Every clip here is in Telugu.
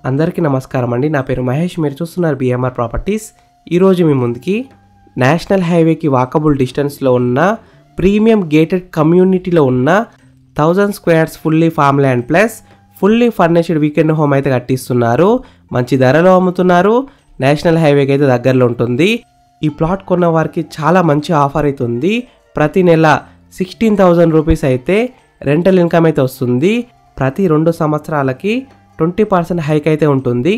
అందరికీ నమస్కారం అండి. నా పేరు మహేష్. మీరు చూస్తున్నారు బిఎంఆర్ ప్రాపర్టీస్. ఈరోజు మీ ముందుకి నేషనల్ హైవేకి వాకబుల్ డిస్టెన్స్లో ఉన్న ప్రీమియం గేటెడ్ కమ్యూనిటీలో ఉన్న 1000 squares fully farm land plus fully furnished weekend home అయితే కట్టిస్తున్నారు. మంచి ధరలో అమ్ముతున్నారు. నేషనల్ హైవేకి అయితే దగ్గరలో ఉంటుంది. ఈ ప్లాట్ కొన్న వారికి చాలా మంచి ఆఫర్ అయితే ఉంది. ప్రతి నెల 16,000 రూపీస్ అయితే రెంటల్ ఇన్కమ్ అయితే వస్తుంది. ప్రతి 2 సంవత్సరాలకి 20% హైక్ అయితే ఉంటుంది.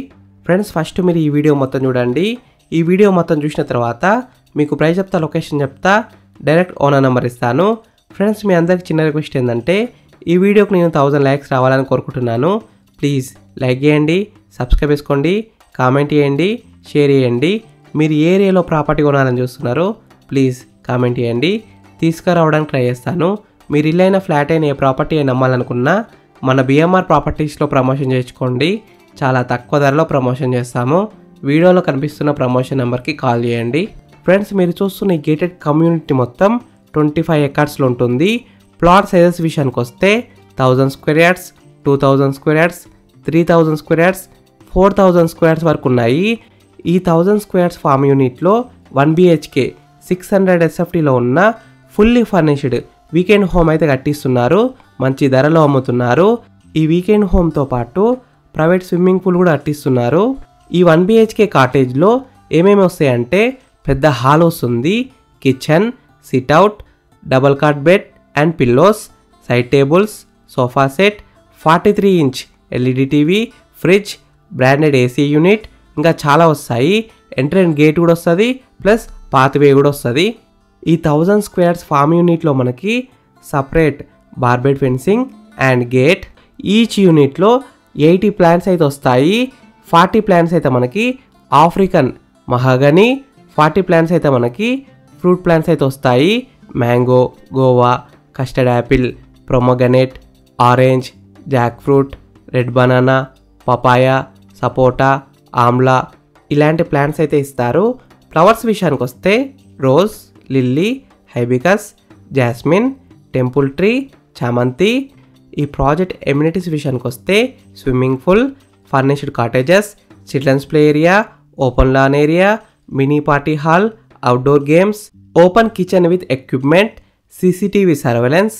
ఫ్రెండ్స్, ఫస్ట్ మీరు ఈ వీడియో మొత్తం చూడండి. ఈ వీడియో మొత్తం చూసిన తర్వాత మీకు ప్రైస్ చెప్తా, లొకేషన్ చెప్తా, డైరెక్ట్ ఓనర్ నెంబర్ ఇస్తాను. ఫ్రెండ్స్, మీ అందరికి చిన్న రిక్వెస్ట్ ఏంటంటే ఈ వీడియోకి నేను 1000 లైక్స్ రావాలని కోరుకుంటున్నాను. ప్లీజ్ లైక్ చేయండి, సబ్స్క్రైబ్ చేసుకోండి, కామెంట్ చేయండి, షేర్ చేయండి. మీరు ఏ ఏరియాలో ప్రాపర్టీ కొనాలని చూస్తున్నారో ప్లీజ్ కామెంట్ చేయండి. తీసుకురావడానికి ట్రై చేస్తాను. మీరు ఇల్లు అయినా ఫ్లాట్ అయినా ఏ ప్రాపర్టీ అయినా నమ్మాలనుకున్నా మన బిఎంఆర్ ప్రాపర్టీస్లో ప్రమోషన్ చేసుకోండి. చాలా తక్కువ ధరలో ప్రమోషన్ చేస్తాము. వీడియోలో కనిపిస్తున్న ప్రమోషన్ నెంబర్కి కాల్ చేయండి. ఫ్రెండ్స్, మీరు చూస్తున్న ఈ గేటెడ్ కమ్యూనిటీ మొత్తం 25 ఎకర్స్లో ఉంటుంది. ప్లాట్ సైజెస్ విషయానికి వస్తే 1000 square yards, 2000 square yards, 3000 square yards, 4000 squares వరకు ఉన్నాయి. ఈ 1000 స్క్వేర్స్ ఫార్మ్ యూనిట్లో 1 BHK 600 SFTలో ఉన్న ఫుల్లీ ఫర్నిష్డ్ వీకెండ్ హోమ్ అయితే కట్టిస్తున్నారు. మంచి ధరలో అమ్ముతున్నారు. ఈ వీకెండ్ హోమ్తో పాటు ప్రైవేట్ స్విమ్మింగ్ పూల్ కూడా కట్టిస్తున్నారు. ఈ 1 BHK కాటేజ్లో ఏమేమి వస్తాయంటే పెద్ద హాల్ వస్తుంది, kitchen, sit out, double cot bed and pillows, side tables, sofa set, 43 inch LED TV, fridge, branded AC unit, ఇంకా చాలా వస్తాయి. ఎంట్రన్స్ గేట్ కూడా వస్తుంది, ప్లస్ పాత్వే కూడా వస్తుంది. ఈ 1000 స్క్వేర్స్ ఫార్మ్ యూనిట్లో మనకి separate barbed fencing and gate. Each యూనిట్లో 80 ప్లాంట్స్ అయితే వస్తాయి. 40 ప్లాంట్స్ అయితే మనకి ఆఫ్రికన్ మహాగని, 40 ప్లాంట్స్ అయితే మనకి ఫ్రూట్ ప్లాంట్స్ అయితే వస్తాయి. Mango, guava, custard apple, pomegranate, orange, jackfruit, red banana, papaya, sapota, amla ఇలాంటి ప్లాంట్స్ అయితే ఇస్తారు. ఫ్లవర్స్ విషయానికి వస్తే rose, lily, hibiscus, jasmine, temple tree, చామంతి. ఈ ప్రాజెక్ట్ ఎమ్యూనిటీస్ విషయానికి వస్తే swimming pool, furnished cottages, children's play area, open lawn area, mini party hall, outdoor games, open kitchen with equipment, CCTV surveillance,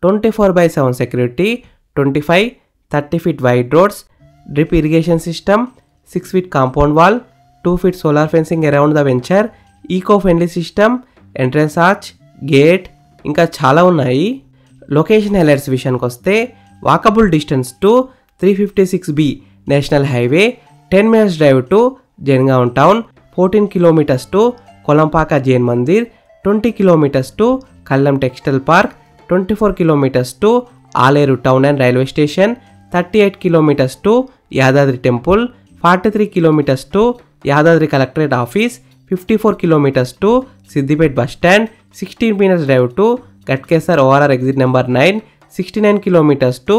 24/7 security, 25-30 feet wide roads, drip irrigation system, 6 feet compound wall, 2 feet solar fencing around the venture, eco friendly system, entrance arch, gate, ఇంకా చాలా ఉన్నాయి. లొకేషన్ హైలైట్స్ విషయానికి వస్తే walkable distance to 356B national highway, 10 minutes drive to Jangaon town, 14 kilometers to Kolanpaka Jain mandir, 20 kilometers to Kallam textile park, 24 kilometers to Aleru town and railway station, 38 kilometers to Yadadri temple, 43 kilometers to Yadadri collectorate office, 54 kilometers to Siddipet bus stand, 16 minutes drive to Ghatkesar ORR exit number 9, 69 kilometers to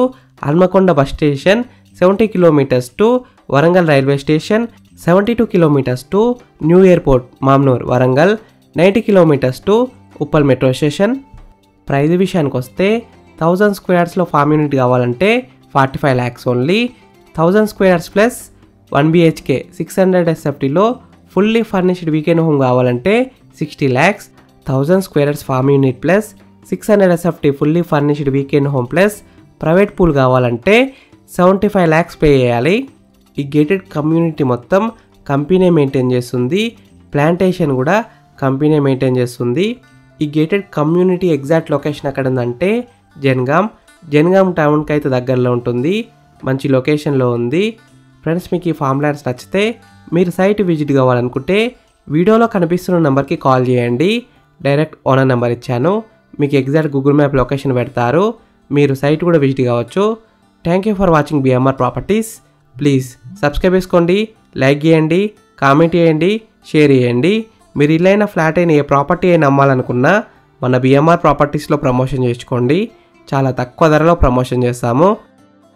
Hanamkonda bus station, 70 kilometers to Warangal railway station, 72 kilometers to new airport Mamnoor Warangal, 90 kilometers to Uppal metro station. Price విషయానికి వస్తే 1000 స్క్వేర్స్లో ఫార్మ్ యూనిట్ కావాలంటే 45 lakhs only. 1000 squares plus 1 BHK 600 SFTలో ఫుల్లీ ఫర్నిష్డ్ వీకెండ్ హోమ్ కావాలంటే 60 lakhs. 1000 squares farm unit plus 600 SFT fully furnished weekend home plus private pool కావాలంటే 75 lakhs పే చేయాలి. ఈ గేటెడ్ కమ్యూనిటీ మొత్తం కంపెనీ మెయింటైన్ చేస్తుంది. ప్లాంటేషన్ కూడా కంపెనీ మెయింటైన్ చేస్తుంది. ఈ గేటెడ్ కమ్యూనిటీ ఎగ్జాక్ట్ లొకేషన్ ఎక్కడ ఉందంటే జనగాం టౌన్కి అయితే దగ్గరలో ఉంటుంది. మంచి లొకేషన్లో ఉంది. ఫ్రెండ్స్, మీకు ఈ ఫార్మ్ ల్యాండ్స్ నచ్చితే మీరు సైట్ విజిట్ కావాలనుకుంటే వీడియోలో కనిపిస్తున్న నెంబర్కి కాల్ చేయండి. డైరెక్ట్ ఓనర్ నెంబర్ ఇచ్చాను. మీకు ఎగ్జాక్ట్ గూగుల్ మ్యాప్ లొకేషన్ పెడతారు. మీరు సైట్ కూడా విజిట్ కావచ్చు. Thank you for watching BMR properties. Please subscribe చేసుకోండి, లైక్ చేయండి, కామెంట్ చేయండి, షేర్ చేయండి. మీరు ఇల్లైనా ఫ్లాట్ అయినా ఏ ప్రాపర్టీ అయినా అమ్మాలనుకున్నా మన బిఎంఆర్ ప్రాపర్టీస్లో ప్రమోషన్ చేసుకోండి. చాలా తక్కువ ధరలో ప్రమోషన్ చేస్తాము.